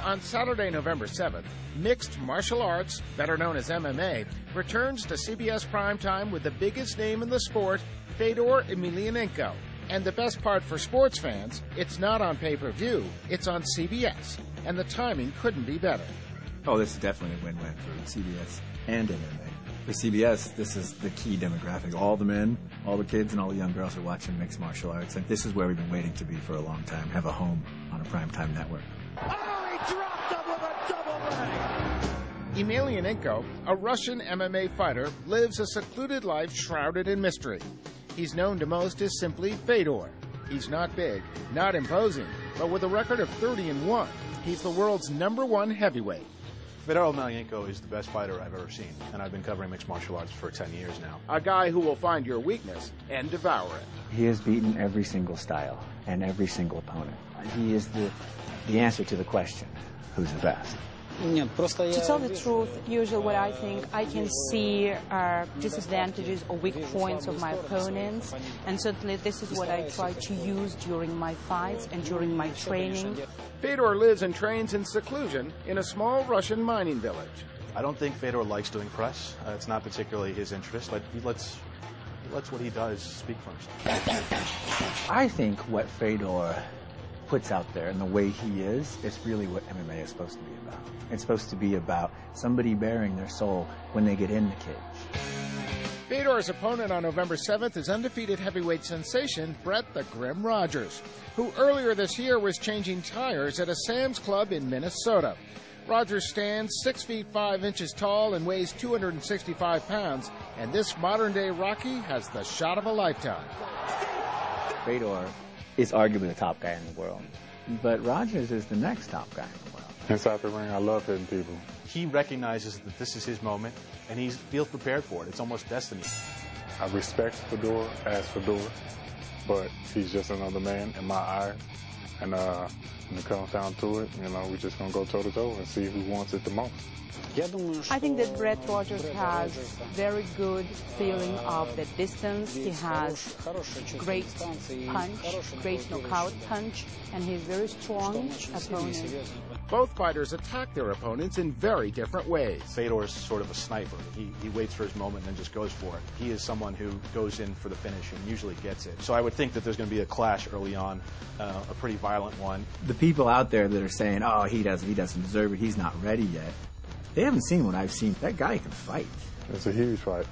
On Saturday, November 7th, mixed martial arts, better known as MMA, returns to CBS primetime with the biggest name in the sport, Fedor Emelianenko. And the best part for sports fans, it's not on pay-per-view, it's on CBS, and the timing couldn't be better. Oh, this is definitely a win-win for CBS and MMA. For CBS, this is the key demographic. All the men, all the kids, and all the young girls are watching mixed martial arts, and this is where we've been waiting to be for a long time, have a home on a primetime network. Oh, he dropped him with a double leg! Emelianenko, a Russian MMA fighter, lives a secluded life shrouded in mystery. He's known to most as simply Fedor. He's not big, not imposing, but with a record of 30-1, he's the world's #1 heavyweight. Fedor Emelianenko is the best fighter I've ever seen, and I've been covering mixed martial arts for 10 years now. A guy who will find your weakness and devour it. He has beaten every single style and every single opponent. He is the answer to the question, who's the best? To tell the truth, usually what I think, I can see disadvantages or weak points of my opponents, and certainly this is what I try to use during my fights and during my training. Fedor lives and trains in seclusion in a small Russian mining village. I don't think Fedor likes doing press. It's not particularly his interest, but he lets what he does speak for himself. I think what Fedor puts out there and the way he is really what MMA is supposed to be about. It's supposed to be about somebody bearing their soul when they get in the cage. Fedor's opponent on November 7th is undefeated heavyweight sensation Brett the Grim Rogers, who earlier this year was changing tires at a Sam's Club in Minnesota. Rogers stands 6 feet 5 inches tall and weighs 265 pounds, and this modern-day Rocky has the shot of a lifetime. Fedor is arguably the top guy in the world, but Rogers is the next top guy in the world. Inside the ring, I love hitting people. He recognizes that this is his moment, and he feels prepared for it. It's almost destiny. I respect Fedor as Fedor, but he's just another man in my eyes. And when it comes down to it, we're just going to go toe-to-toe and see who wants it the most. I think that Brett Rogers has very good feeling of the distance. He has great punch, great knockout punch, and he's very strong opponent. Both fighters attack their opponents in very different ways. Fedor's sort of a sniper. He waits for his moment and then just goes for it. He is someone who goes in for the finish and usually gets it. So I would think that there's going to be a clash early on, a pretty violent one. The people out there that are saying, oh, he doesn't deserve it, he's not ready yet, they haven't seen what I've seen. That guy can fight. It's a huge fight.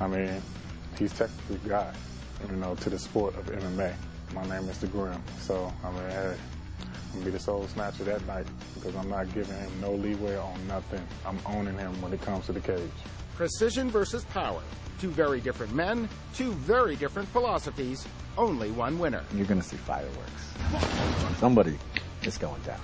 I mean, he's technically a guy, to the sport of MMA. My name is the Grim. So, hey, I'm going to be the soul snatcher that night because I'm not giving him no leeway on nothing. I'm owning him when it comes to the cage. Precision versus power. Two very different men, two very different philosophies, only one winner. You're going to see fireworks. Somebody is going down.